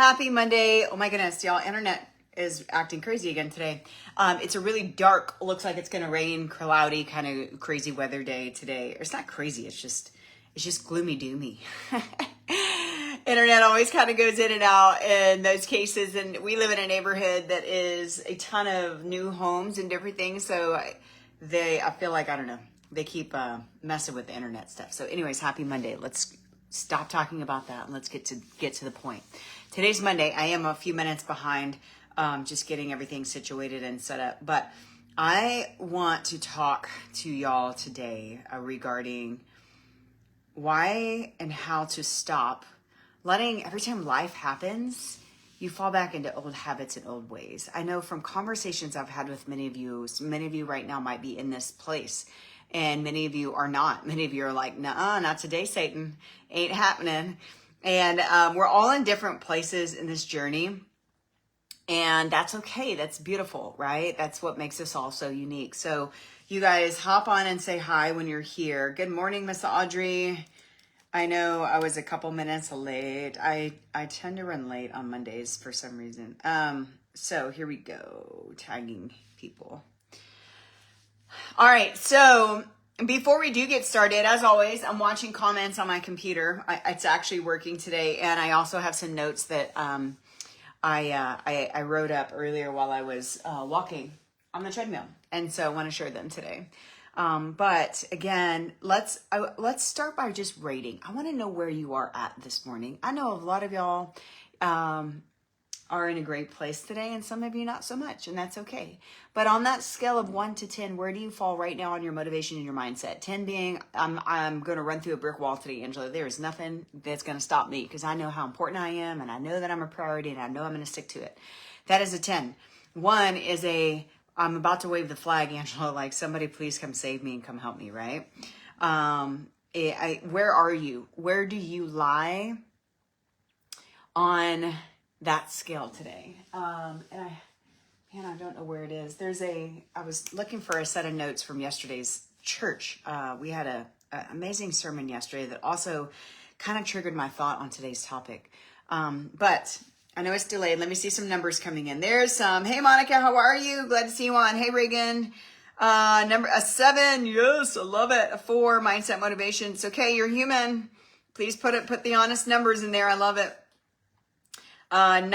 Happy Monday. Oh my goodness, y'all, internet is acting crazy again today. It's a really dark, looks like it's gonna rain, cloudy, kind of crazy weather day today. It's not crazy, it's just gloomy doomy. Internet always kind of goes in and out in those cases, and we live in a neighborhood that is a ton of new homes and different things, so I feel like, I don't know, they keep messing with the internet stuff. So anyways, happy Monday. Let's stop talking about that and let's get to the point. Today's Monday. I am a few minutes behind, just getting everything situated and set up, but I want to talk to y'all today regarding why and how to stop letting, every time life happens, you fall back into old habits and old ways. I know from conversations I've had with many of you right now might be in this place, and many of you are not. Many of you are like, "Nuh-uh, not today, Satan. Ain't happening." And we're all in different places in this journey, and that's okay. That's beautiful, right? That's what makes us all so unique. So you guys hop on and say hi when you're here. Good morning, Miss Audrey. I know I was a couple minutes late. I tend to run late on Mondays for some reason. So here we go, tagging people. All right, so before we do get started, as always, I'm watching comments on my computer. It's actually working today, and I also have some notes that I wrote up earlier while I was walking on the treadmill, and so I want to share them today. But again, let's start by just rating. I want to know where you are at this morning. I know a lot of y'all are in a great place today, and some of you not so much, and that's okay. But on that scale of 1 to 10, where do you fall right now on your motivation and your mindset? 10 being, I'm going to run through a brick wall today, Angela. There is nothing that's going to stop me because I know how important I am, and I know that I'm a priority, and I know I'm going to stick to it. That is a 10. 1 is I'm about to wave the flag, Angela, like somebody please come save me and come help me, right? Where are you? Where do you lie on that scale today? I don't know where it is. I was looking for a set of notes from yesterday's church. We had an amazing sermon yesterday that also kind of triggered my thought on today's topic. But I know it's delayed. Let me see some numbers coming in. There's some. Hey, Monica, how are you? Glad to see you on. Hey, Reagan. A 7. Yes, I love it. A 4. Mindset, motivation. It's okay. You're human. Please put the honest numbers in there. I love it. 9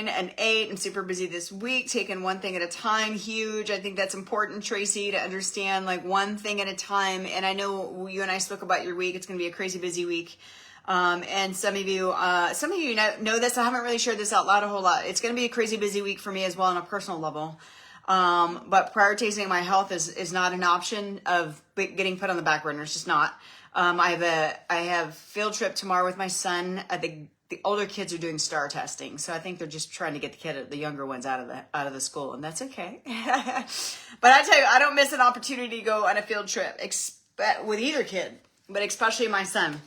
and 8. I'm super busy this week, taking one thing at a time. Huge. I think that's important, Tracy, to understand, like, one thing at a time. And I know you and I spoke about your week. It's going to be a crazy busy week. And some of you know this. I haven't really shared this out loud a whole lot. It's going to be a crazy busy week for me as well on a personal level. But prioritizing my health is not an option of getting put on the back burner. It's just not. I have field trip tomorrow with my son. The older kids are doing STAR testing, so I think they're just trying to get the younger ones out of the school, and that's okay. But I tell you, I don't miss an opportunity to go on a field trip with either kid, but especially my son.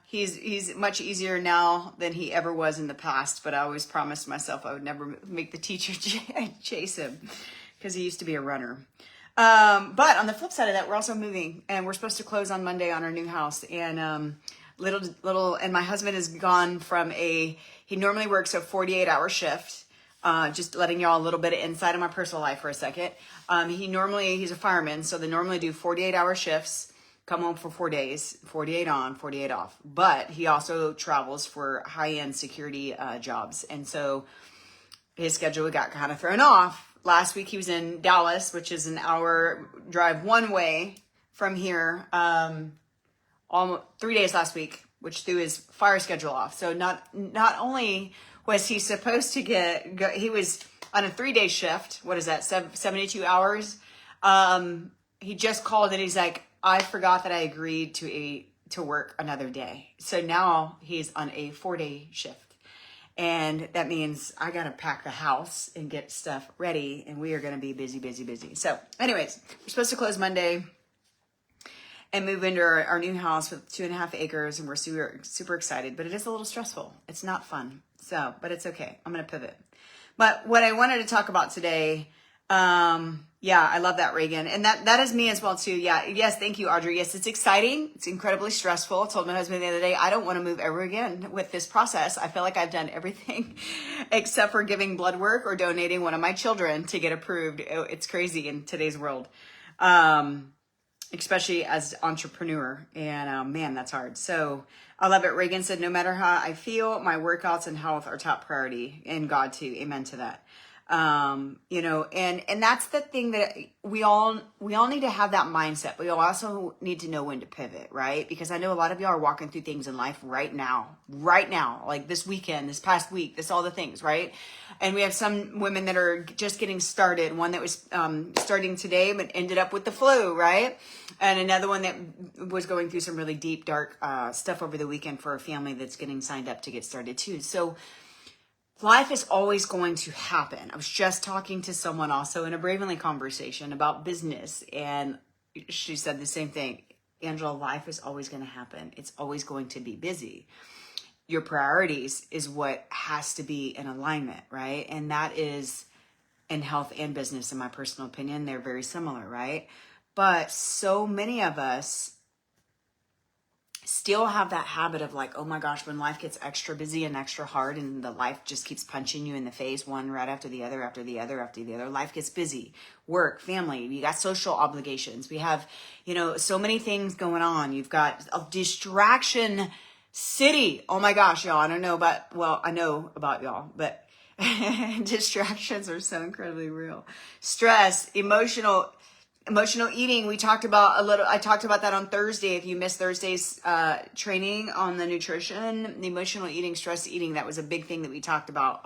He's much easier now than he ever was in the past, but I always promised myself I would never make the teacher chase him because he used to be a runner. But on the flip side of that, we're also moving, and we're supposed to close on Monday on our new house, and and my husband has gone from he normally works a 48-hour shift. Just letting y'all a little bit of insight on my personal life for a second. He's a fireman, so they normally do 48-hour shifts, come home for 4 days, 48 on, 48 off. But he also travels for high-end security jobs. And so his schedule got kind of thrown off. Last week he was in Dallas, which is an hour drive one way from here. Almost 3 days last week, which threw his fire schedule off. So not only was he supposed to he was on a 3-day shift. What is that? 72 hours. He just called and he's like, I forgot that I agreed to work another day. So now he's on a 4-day shift. And that means I got to pack the house and get stuff ready. And we are going to be busy, busy, busy. So anyways, we're supposed to close Monday and move into our new house with 2.5 acres. And we're super, super excited, but it is a little stressful. It's not fun. So, but it's okay. I'm going to pivot. But what I wanted to talk about today, Yeah, I love that, Reagan. And that is me as well too. Yeah. Yes. Thank you, Audrey. Yes, it's exciting. It's incredibly stressful. I told my husband the other day, I don't want to move ever again with this process. I feel like I've done everything except for giving blood work or donating one of my children to get approved. It's crazy in today's world. Especially as entrepreneur, and man, that's hard. So I love it. Reagan said, no matter how I feel, my workouts and health are top priority, and God too. Amen to that. You know, and that's the thing that we all need to have that mindset. We also need to know when to pivot, right? Because I know a lot of y'all are walking through things in life right now, like this weekend, this past week, all the things, right? And we have some women that are just getting started. One that was, starting today, but ended up with the flu, right? And another one that was going through some really deep, dark, stuff over the weekend for a family that's getting signed up to get started too. So, life is always going to happen. I was just talking to someone also in a Bravenly conversation about business, and she said the same thing. Angela, life is always going to happen. It's always going to be busy. Your priorities is what has to be in alignment, right? And that is in health and business, in my personal opinion. They're very similar, right? But so many of us still have that habit of like, oh my gosh, when life gets extra busy and extra hard and the life just keeps punching you in the face, one right after the other, after the other, after the other, life gets busy. Work, family, we got social obligations. We have, you know, so many things going on. You've got a distraction city. Oh my gosh, y'all, I know about y'all, but distractions are so incredibly real. Stress, emotional eating, we talked about I talked about that on Thursday. If you missed Thursday's training on the nutrition, the emotional eating, stress eating, that was a big thing that we talked about.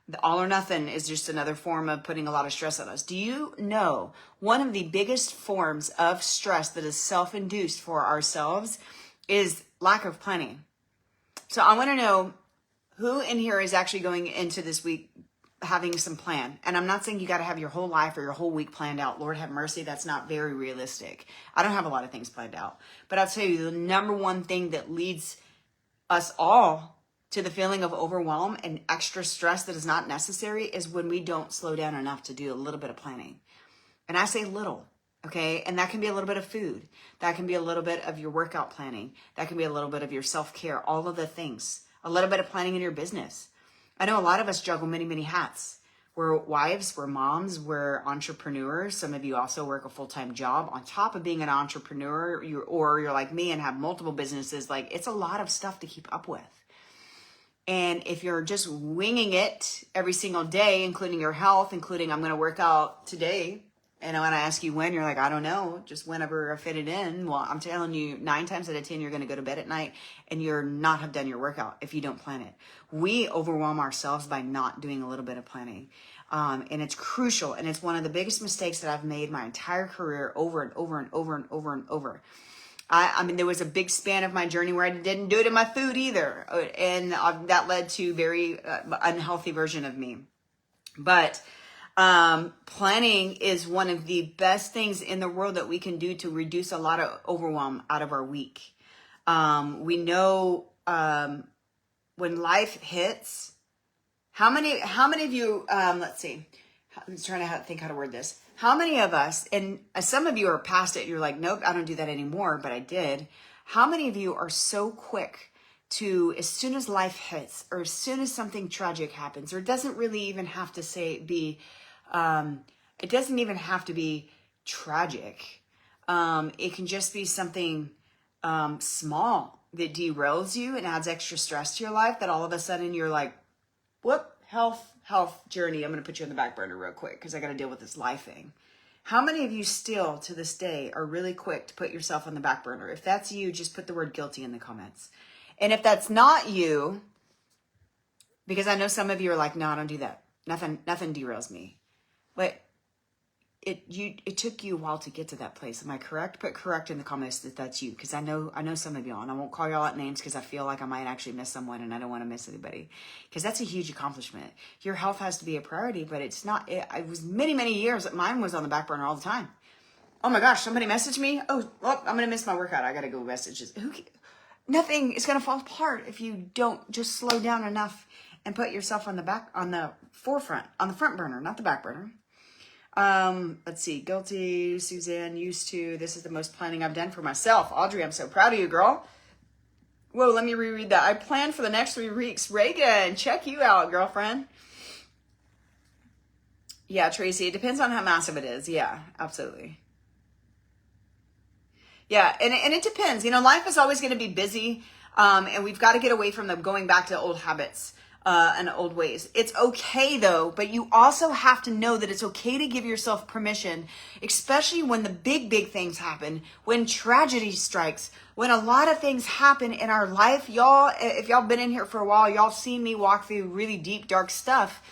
The all or nothing is just another form of putting a lot of stress on us. Do you know one of the biggest forms of stress that is self-induced for ourselves is lack of planning? So I want to know who in here is actually going into this week having some plan. And I'm not saying you got to have your whole life or your whole week planned out. Lord have mercy. That's not very realistic. I don't have a lot of things planned out, but I'll tell you the number one thing that leads us all to the feeling of overwhelm and extra stress that is not necessary is when we don't slow down enough to do a little bit of planning. And I say little, okay? And that can be a little bit of food. That can be a little bit of your workout planning. That can be a little bit of your self-care, all of the things, a little bit of planning in your business. I know a lot of us juggle many, many hats. We're wives, we're moms, we're entrepreneurs. Some of you also work a full-time job. On top of being an entrepreneur, you're like me and have multiple businesses. Like, it's a lot of stuff to keep up with. And if you're just winging it every single day, including your health, including I'm going to work out today, and when I ask you when, you're like, I don't know, just whenever I fit it in. Well, I'm telling you, 9 times out of 10, you're going to go to bed at night and you're not have done your workout if you don't plan it. We overwhelm ourselves by not doing a little bit of planning. And it's crucial. And it's one of the biggest mistakes that I've made my entire career over and over and over and over and over. I mean, there was a big span of my journey where I didn't do it in my food either. And that led to very unhealthy version of me. But planning is one of the best things in the world that we can do to reduce a lot of overwhelm out of our week. We know when life hits, how many of you, let's see, I'm trying to think how to word this. How many of us, and some of you are past it, you're like, nope, I don't do that anymore, but I did. How many of you are so quick to, as soon as life hits, or as soon as something tragic happens, or it doesn't really even have to it doesn't even have to be tragic. It can just be something small that derails you and adds extra stress to your life, that all of a sudden you're like, whoop, health journey. I'm going to put you on the back burner real quick because I got to deal with this life thing. How many of you still to this day are really quick to put yourself on the back burner? If that's you, just put the word guilty in the comments. And if that's not you, because I know some of you are like, no, I don't do that. Nothing derails me. But it took you a while to get to that place. Am I correct? Put correct in the comments if that's you, because I know some of y'all, and I won't call y'all out names because I feel like I might actually miss someone, and I don't want to miss anybody, because that's a huge accomplishment. Your health has to be a priority, but it's not. It was many years that mine was on the back burner all the time. Oh my gosh, somebody messaged me. Oh, well, I'm gonna miss my workout. I gotta go messages. Nothing is gonna fall apart if you don't just slow down enough and put yourself on the front burner, not the back burner. Let's see. Guilty, Suzanne, used to. This is the most planning I've done for myself. Audrey, I'm so proud of you, girl. Whoa, let me reread that. I planned for the next 3 weeks. Reagan, check you out, girlfriend. Yeah, Tracy, it depends on how massive it is. Yeah, absolutely. Yeah, and it depends. You know, life is always going to be busy, and we've got to get away from them going back to old habits and old ways. It's okay, though, but you also have to know that it's okay to give yourself permission, especially when the big things happen, when tragedy strikes, when a lot of things happen in our life. Y'all, if y'all been in here for a while, y'all seen me walk through really deep, dark stuff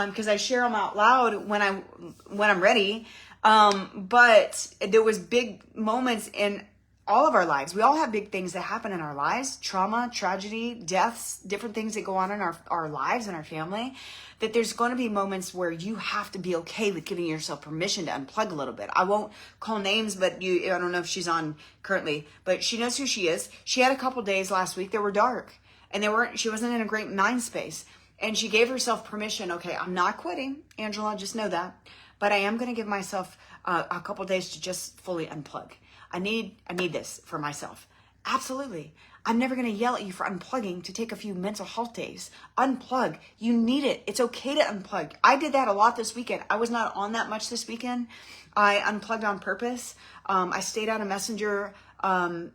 because I share them out loud when I'm ready. But there was big moments in all of our lives. We all have big things that happen in our lives, trauma, tragedy, deaths, different things that go on in our lives and our family, that there's going to be moments where you have to be okay with giving yourself permission to unplug a little bit. I won't call names, but I don't know if she's on currently, but she knows who she is. She had a couple days last week that were dark and she wasn't in a great mind space. And she gave herself permission. Okay, I'm not quitting, Angela, just know that. But I am going to give myself a couple days to just fully unplug. I need this for myself. Absolutely. I'm never going to yell at you for unplugging to take a few mental health days. Unplug. You need it. It's okay to unplug. I did that a lot this weekend. I was not on that much this weekend. I unplugged on purpose. I stayed on a messenger. I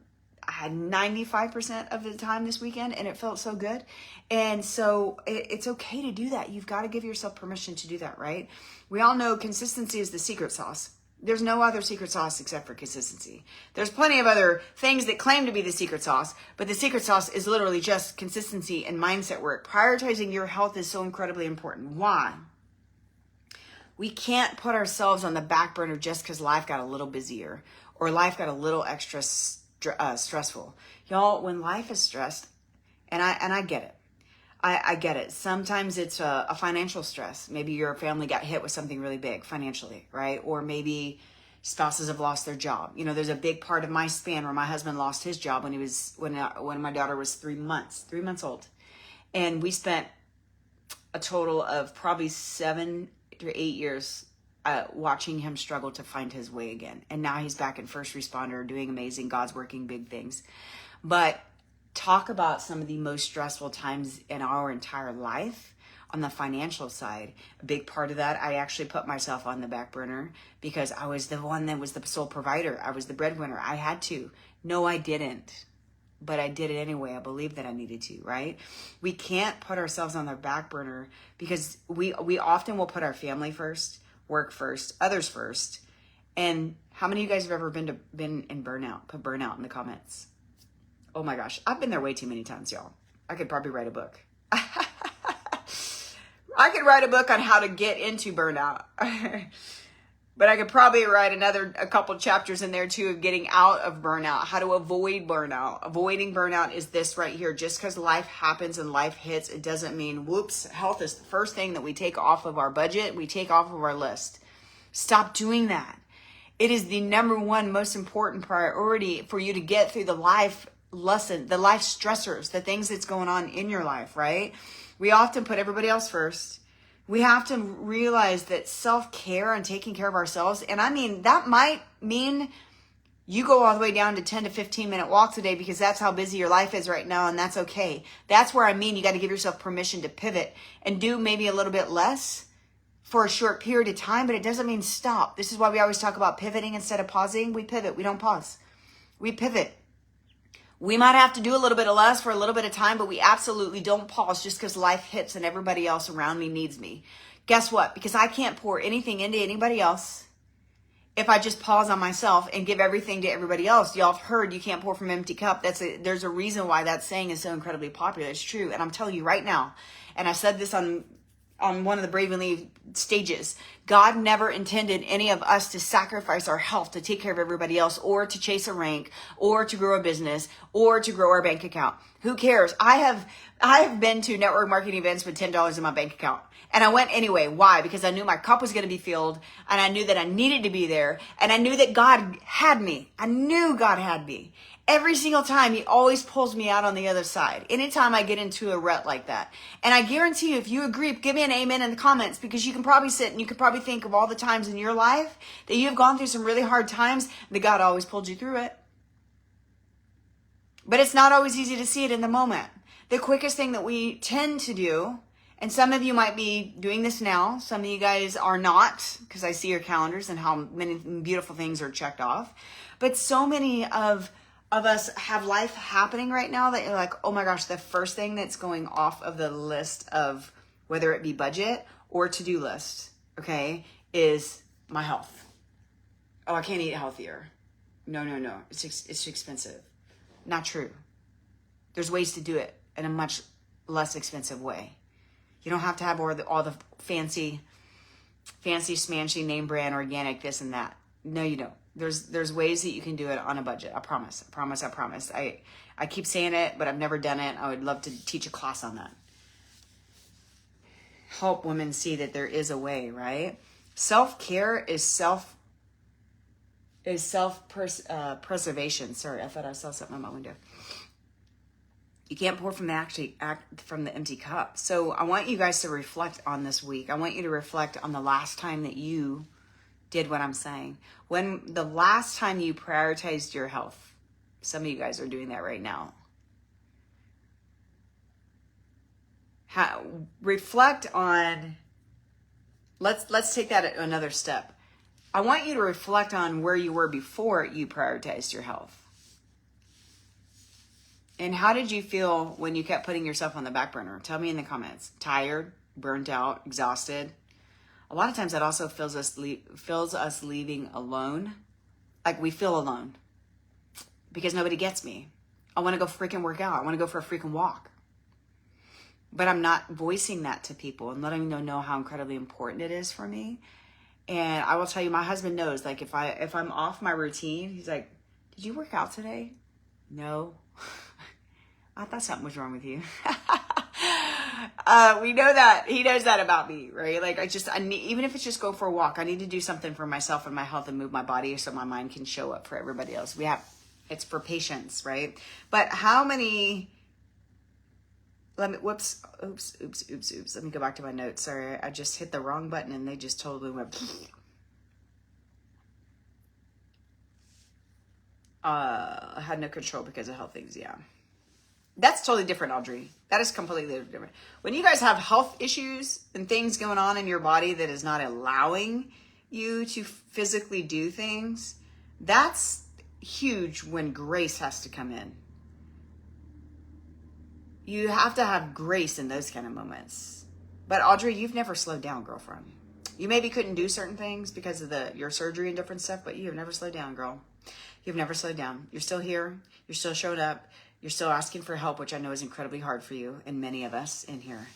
had 95% of the time this weekend, and it felt so good. And so it's okay to do that. You've got to give yourself permission to do that, right? We all know consistency is the secret sauce. There's no other secret sauce except for consistency. There's plenty of other things that claim to be the secret sauce, but the secret sauce is literally just consistency and mindset work. Prioritizing your health is so incredibly important. Why? We can't put ourselves on the back burner just because life got a little busier or life got a little extra stressful. Y'all, when life is stressed, and I get it. I get it. Sometimes it's a financial stress. Maybe your family got hit with something really big financially, right? Or maybe spouses have lost their job. You know, there's a big part of my span where my husband lost his job when my daughter was 3 months old. And we spent a total of probably 7 to 8 years watching him struggle to find his way again. And now he's back in first responder doing amazing. God's working big things. But talk about some of the most stressful times in our entire life on the financial side. A big part of that, I actually put myself on the back burner because I was the one that was the sole provider. I was the breadwinner. I had to. No, I didn't. But I did it anyway. I believed that I needed to, right? We can't put ourselves on the back burner because we often will put our family first, work first, others first. And how many of you guys have ever been in burnout? Put burnout in the comments. Oh my gosh, I've been there way too many times, y'all. I could probably write a book. I could write a book on how to get into burnout. But I could probably write a couple chapters in there too of getting out of burnout, how to avoid burnout. Avoiding burnout is this right here. Just because life happens and life hits, it doesn't mean, whoops, health is the first thing that we take off of our budget, we take off of our list. Stop doing that. It is the number one most important priority for you to get through the life lesson, the life stressors, the things that's going on in your life, right? We often put everybody else first. We have to realize that self-care and taking care of ourselves, and I mean, that might mean you go all the way down to 10 to 15 minute walks a day because that's how busy your life is right now, and that's okay. That's where I mean you got to give yourself permission to pivot and do maybe a little bit less for a short period of time, but it doesn't mean stop. This is why we always talk about pivoting instead of pausing. We pivot. We don't pause. We pivot. We might have to do a little bit of less for a little bit of time, but we absolutely don't pause just because life hits and everybody else around me needs me. Guess what? Because I can't pour anything into anybody else if I just pause on myself and give everything to everybody else. Y'all have heard you can't pour from an empty cup. There's a reason why that saying is so incredibly popular. It's true. And I'm telling you right now, and I said this on one of the Brave and Leave stages, God never intended any of us to sacrifice our health to take care of everybody else or to chase a rank or to grow a business or to grow our bank account. Who cares? I have been to network marketing events with $10 in my bank account. And I went anyway. Why? Because I knew my cup was going to be filled and I knew that I needed to be there and I knew that God had me. I knew God had me. Every single time, he always pulls me out on the other side. Anytime I get into a rut like that. And I guarantee you, if you agree, give me an amen in the comments, because you can probably sit and you can probably think of all the times in your life that you have gone through some really hard times, that God always pulled you through it. But it's not always easy to see it in the moment. The quickest thing that we tend to do, and some of you might be doing this now, some of you guys are not, because I see your calendars and how many beautiful things are checked off. But so many of us have life happening right now that you're like, oh my gosh, the first thing that's going off of the list of whether it be budget or to-do list, okay, is my health. Oh, I can't eat healthier. No. It's expensive. Not true. There's ways to do it in a much less expensive way. You don't have to have all the fancy smancy name brand organic this and that. No, you don't. There's ways that you can do it on a budget. I promise. I keep saying it, but I've never done it. I would love to teach a class on that. Help women see that there is a way, right? Self-care is preservation. Sorry, I thought I saw something on my window. You can't pour from the empty cup. So I want you guys to reflect on this week. I want you to reflect on the last time that you did what I'm saying. When the last time you prioritized your health. Some of you guys are doing that right now. Reflect on, let's take that another step. I want you to reflect on where you were before you prioritized your health. And how did you feel when you kept putting yourself on the back burner? Tell me in the comments. Tired, burnt out, exhausted. A lot of times that also feels us leaving alone. Like we feel alone because nobody gets me. I want to go freaking work out. I want to go for a freaking walk. But I'm not voicing that to people and letting them know how incredibly important it is for me. And I will tell you, my husband knows, like if I'm off my routine, he's like, did you work out today? No. I thought something was wrong with you. We know that he knows that about me, right? Like I need, even if it's just go for a walk, I need to do something for myself and my health and move my body so my mind can show up for everybody else. It's for patience, right? But how many, oops. Let me go back to my notes. Sorry, I just hit the wrong button and they just totally went. I had no control because of health things. Yeah. That's totally different, Audrey. That is completely different. When you guys have health issues and things going on in your body that is not allowing you to physically do things, that's huge when grace has to come in. You have to have grace in those kind of moments. But Audrey, you've never slowed down, girlfriend. You maybe couldn't do certain things because of your surgery and different stuff, but you have never slowed down, girl. You've never slowed down. You're still here. You're still showed up. You're still asking for help, which I know is incredibly hard for you and many of us in here.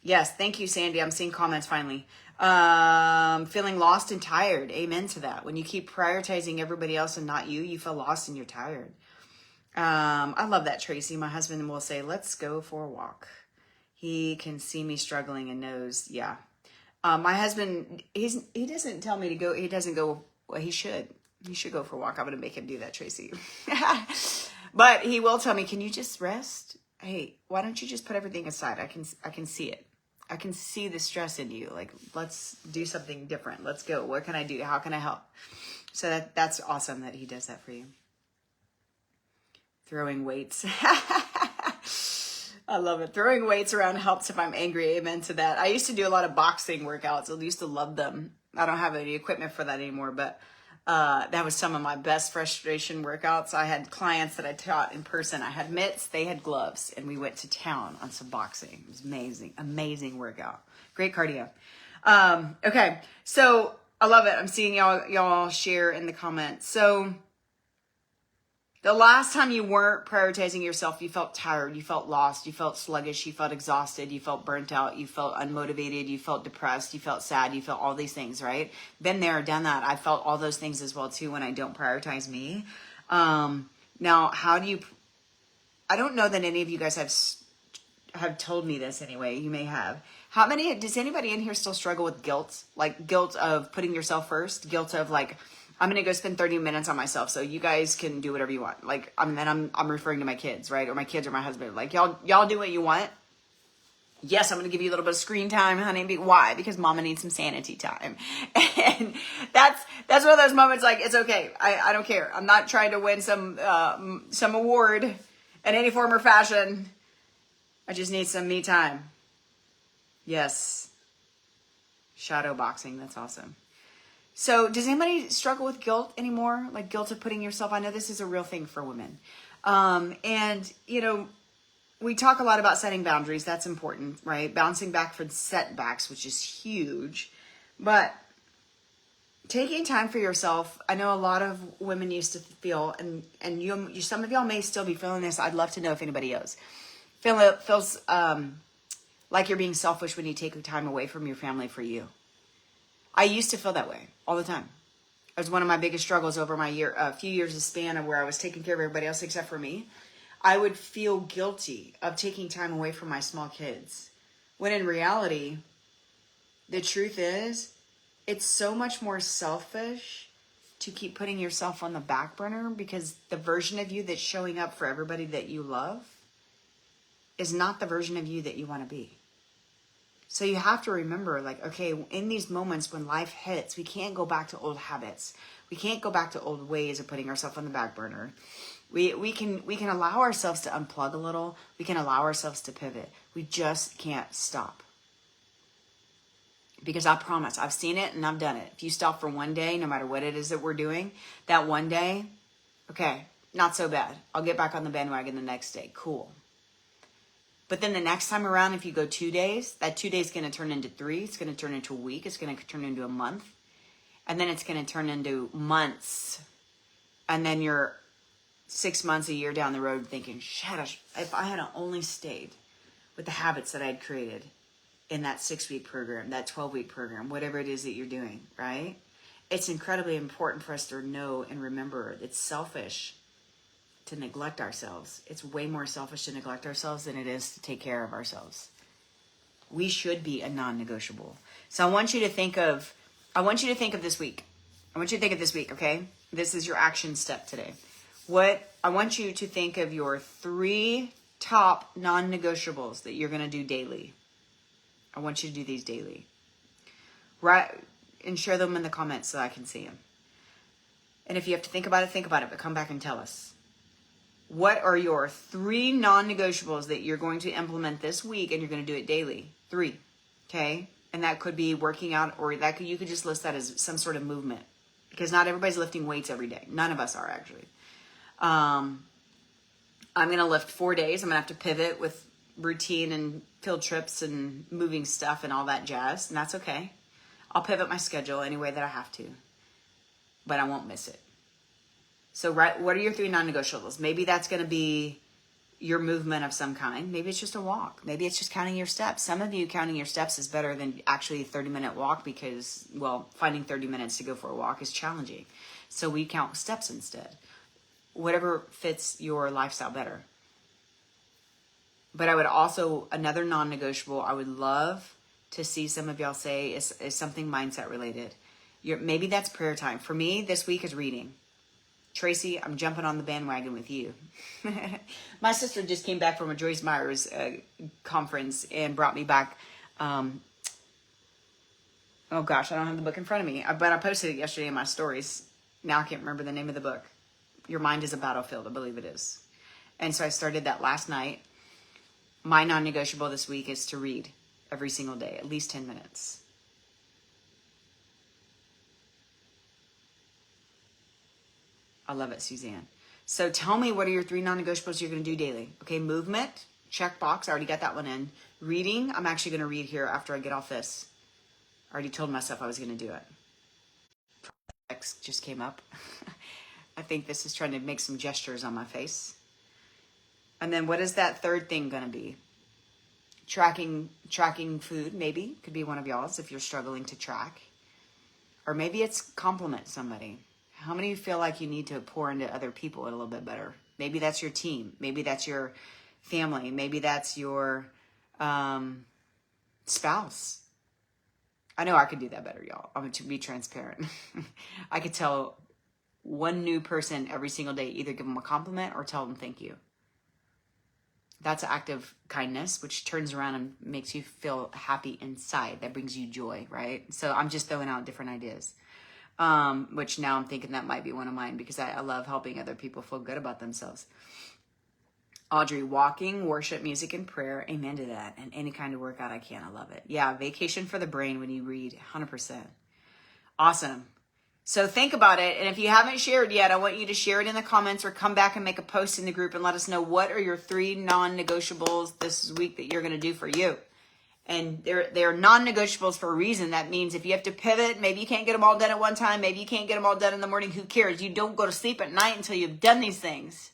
Yes, thank you, Sandy. I'm seeing comments finally. Feeling lost and tired. Amen to that. When you keep prioritizing everybody else and not you, you feel lost and you're tired. I love that, Tracy. My husband will say, let's go for a walk. He can see me struggling and knows, yeah. My husband, he doesn't tell me to go. He doesn't go. Well, he should. He should go for a walk. I'm going to make him do that, Tracy. But he will tell me, can you just rest? Hey, why don't you just put everything aside? I can see it. I can see the stress in you. Like, let's do something different. Let's go. What can I do? How can I help? So that's awesome that he does that for you. Throwing weights. I love it. Throwing weights around helps if I'm angry. Amen to that. I used to do a lot of boxing workouts. I used to love them. I don't have any equipment for that anymore, but that was some of my best frustration workouts. I had clients that I taught in person. I had mitts, they had gloves, and we went to town on some boxing. It was amazing, amazing workout. Great cardio. Okay, so I love it. I'm seeing y'all share in the comments. So the last time you weren't prioritizing yourself, you felt tired, you felt lost, you felt sluggish, you felt exhausted, you felt burnt out, you felt unmotivated, you felt depressed, you felt sad, you felt all these things, right? Been there, done that. I felt all those things as well too when I don't prioritize me. Now, how do you, I don't know that any of you guys have told me this anyway. You may have. Does anybody in here still struggle with guilt? Like guilt of putting yourself first? Guilt of like, I'm going to go spend 30 minutes on myself. So you guys can do whatever you want. Like, I'm referring to my kids, right? Or my kids or my husband. Like, y'all do what you want. Yes, I'm going to give you a little bit of screen time, honey. Why? Because mama needs some sanity time. And that's one of those moments, like, it's okay. I don't care. I'm not trying to win some award in any form or fashion. I just need some me time. Yes. Shadow boxing. That's awesome. So does anybody struggle with guilt anymore? Like guilt of putting yourself, I know this is a real thing for women. And you know, we talk a lot about setting boundaries. That's important, right? Bouncing back from setbacks, which is huge. But taking time for yourself, I know a lot of women used to feel, and you some of y'all may still be feeling this. I'd love to know if anybody else feels like you're being selfish when you take time away from your family for you. I used to feel that way all the time. It was one of my biggest struggles over my few years of span of where I was taking care of everybody else except for me. I would feel guilty of taking time away from my small kids. When in reality, the truth is, it's so much more selfish to keep putting yourself on the back burner because the version of you that's showing up for everybody that you love is not the version of you that you want to be. So you have to remember, like, okay, in these moments when life hits, we can't go back to old habits. We can't go back to old ways of putting ourselves on the back burner. We can allow ourselves to unplug a little. We can allow ourselves to pivot. We just can't stop. Because I promise, I've seen it and I've done it. If you stop for one day, no matter what it is that we're doing, that one day, okay, not so bad. I'll get back on the bandwagon the next day. Cool. But then the next time around, if you go 2 days, that 2 days is going to turn into 3. It's going to turn into a week. It's going to turn into a month. And then it's going to turn into months. And then you're 6 months, a year down the road thinking, shit, if I had only stayed with the habits that I'd created in that 6-week program, that 12-week program, whatever it is that you're doing, right? It's incredibly important for us to know and remember it's selfish to neglect ourselves. It's way more selfish to neglect ourselves than it is to take care of ourselves. We should be a non-negotiable. So I want you to think of this week. I want you to think of this week, okay? This is your action step today. I want you to think of your 3 top non-negotiables that you're going to do daily. I want you to do these daily. Right, and share them in the comments so I can see them. And if you have to think about it, but come back and tell us. What are your 3 non-negotiables that you're going to implement this week and you're going to do it daily? 3, okay? And that could be working out, or you could just list that as some sort of movement. Because not everybody's lifting weights every day. None of us are, actually. I'm going to lift 4 days. I'm going to have to pivot with routine and field trips and moving stuff and all that jazz. And that's okay. I'll pivot my schedule any way that I have to. But I won't miss it. So, right, what are your 3 non-negotiables? Maybe that's going to be your movement of some kind. Maybe it's just a walk. Maybe it's just counting your steps. Some of you, counting your steps is better than actually a 30-minute walk because, well, finding 30 minutes to go for a walk is challenging. So we count steps instead. Whatever fits your lifestyle better. But I would also, another non-negotiable I would love to see some of y'all say is something mindset related. Maybe that's prayer time. For me, this week is reading. Tracy, I'm jumping on the bandwagon with you. My sister just came back from a Joyce Myers conference and brought me back. Oh gosh, I don't have the book in front of me, but I posted it yesterday in my stories. Now I can't remember the name of the book. Your Mind is a Battlefield, I believe it is. And so I started that last night. My non-negotiable this week is to read every single day, at least 10 minutes. I love it, Suzanne. So tell me, what are your 3 non-negotiables you're going to do daily? Okay, movement, check box. I already got that one in. Reading, I'm actually going to read here after I get off this. I already told myself I was going to do it. X just came up. I think this is trying to make some gestures on my face. And then what is that 3rd thing going to be? Tracking food, maybe. Could be one of y'all's if you're struggling to track. Or maybe it's compliment somebody. How many of you feel like you need to pour into other people a little bit better? Maybe that's your team. Maybe that's your family. Maybe that's your spouse. I know I could do that better, y'all. I'm going to be transparent. I could tell one new person every single day. Either give them a compliment or tell them thank you. That's an act of kindness, which turns around and makes you feel happy inside. That brings you joy, right? So I'm just throwing out different ideas, which now I'm thinking that might be one of mine, because I love helping other people feel good about themselves. Audrey, walking, worship, music, and prayer. Amen to that. And any kind of workout I can. I love it. Yeah, vacation for the brain when you read. 100%. Awesome. So think about it. And if you haven't shared yet, I want you to share it in the comments or come back and make a post in the group and let us know what are your 3 non-negotiables this week that you're going to do for you. And they're non-negotiables for a reason. That means if you have to pivot, maybe you can't get them all done at one time. Maybe you can't get them all done in the morning. Who cares? You don't go to sleep at night until you've done these things.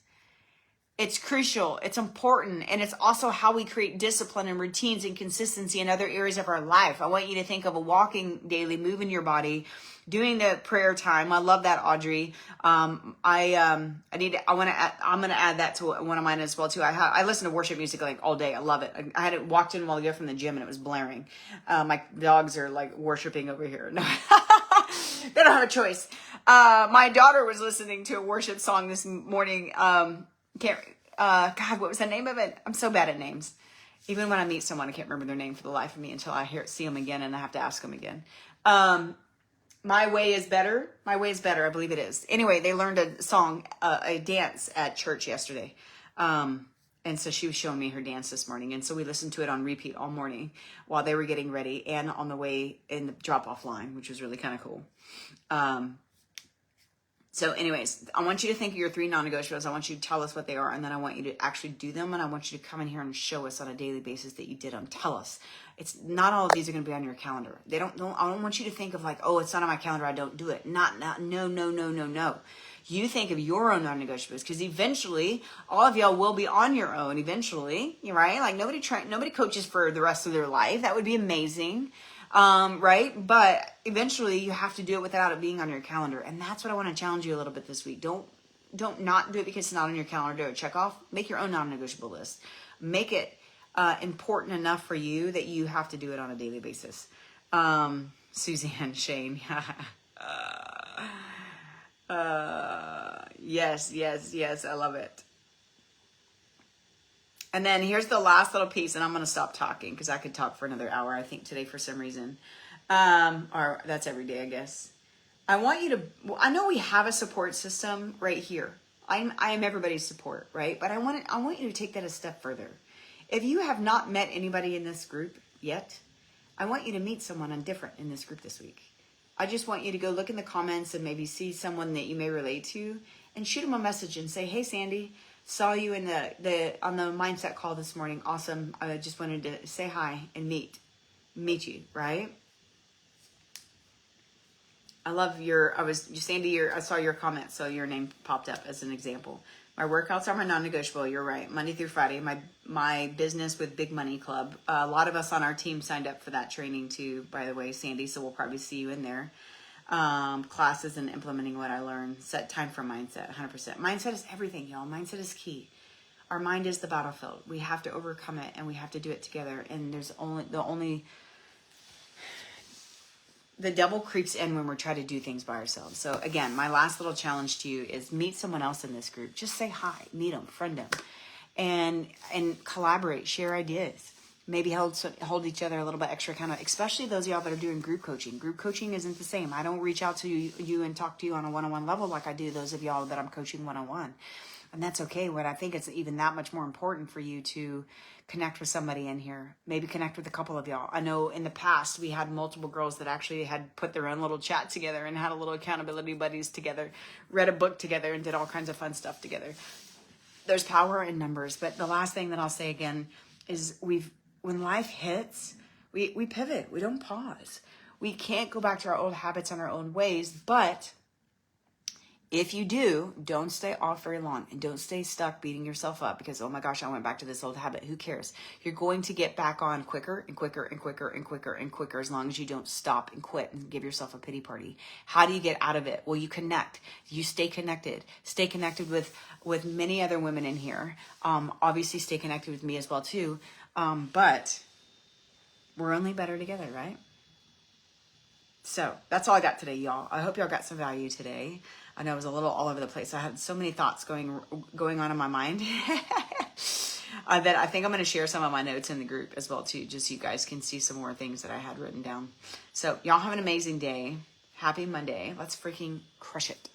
It's crucial. It's important. And it's also how we create discipline and routines and consistency in other areas of our life. I want you to think of a walking daily, moving your body, doing the prayer time. I love that, Audrey. I'm going to add that to one of mine as well too. I listen to worship music like all day. I love it. I had it walked in a while ago from the gym and it was blaring. My dogs are like worshiping over here. No, they don't have a choice. My daughter was listening to a worship song this morning. God, what was the name of it? I'm so bad at names. Even when I meet someone, I can't remember their name for the life of me until I see them again and I have to ask them again. My Way is Better. My Way is Better. I believe it is. Anyway, they learned a song, a dance at church yesterday. And so she was showing me her dance this morning. And so we listened to it on repeat all morning while they were getting ready and on the way in the drop-off line, which was really kind of cool. So anyways, I want you to think of your 3 non-negotiables. I want you to tell us what they are, and then I want you to actually do them, and I want you to come in here and show us on a daily basis that you did them. Tell us. It's not all of these are going to be on your calendar. I don't want you to think of like, oh, it's not on my calendar, I don't do it. No. You think of your own non-negotiables, because eventually all of y'all will be on your own eventually, right? Like nobody coaches for the rest of their life. That would be amazing. Right? But eventually you have to do it without it being on your calendar. And that's what I want to challenge you a little bit this week. Don't not do it because it's not on your calendar. Do it. Check off. Make your own non-negotiable list. Make it important enough for you that you have to do it on a daily basis. Suzanne, Shane. Yes. I love it. And then here's the last little piece, and I'm going to stop talking because I could talk for another hour, I think, today for some reason. Or that's every day, I guess. I know we have a support system right here. I am everybody's support, right? But I want you to take that a step further. If you have not met anybody in this group yet, I want you to meet someone different in this group this week. I just want you to go look in the comments and maybe see someone that you may relate to and shoot them a message and say, hey, Sandy, saw you in on the mindset call this morning. Awesome. I just wanted to say hi and meet you, right? I love Sandy, I saw your comment, so your name popped up as an example. My workouts are my non-negotiable. You're right. Monday through Friday, my business with Big Money Club. A lot of us on our team signed up for that training too, by the way, Sandy. So we'll probably see you in there. Classes and implementing what I learned. Set time for mindset, 100%. Mindset is everything, y'all. Mindset is key. Our mind is the battlefield. We have to overcome it, and we have to do it together. And the devil creeps in when we're trying to do things by ourselves. So again, my last little challenge to you is meet someone else in this group. Just say hi, meet them, friend them, and collaborate, share ideas. Maybe hold each other a little bit extra accountable, especially those of y'all that are doing group coaching. Group coaching isn't the same. I don't reach out to you and talk to you on a one-on-one level like I do those of y'all that I'm coaching one-on-one. And that's okay. What I think it's even that much more important for you to connect with somebody in here. Maybe connect with a couple of y'all. I know in the past we had multiple girls that actually had put their own little chat together and had a little accountability buddies together, read a book together, and did all kinds of fun stuff together. There's power in numbers. But the last thing that I'll say again is when life hits, we pivot. We don't pause. We can't go back to our old habits and our own ways, but if you do, don't stay off very long and don't stay stuck beating yourself up because, oh my gosh, I went back to this old habit. Who cares? You're going to get back on quicker and quicker and quicker and quicker and quicker as long as you don't stop and quit and give yourself a pity party. How do you get out of it? Well, you connect. You stay connected. Stay connected with many other women in here. Obviously, stay connected with me as well, too. But we're only better together, right? So that's all I got today, y'all. I hope y'all got some value today. I know I was a little all over the place. I had so many thoughts going on in my mind that I think I'm going to share some of my notes in the group as well too, just so you guys can see some more things that I had written down. So y'all have an amazing day. Happy Monday. Let's freaking crush it.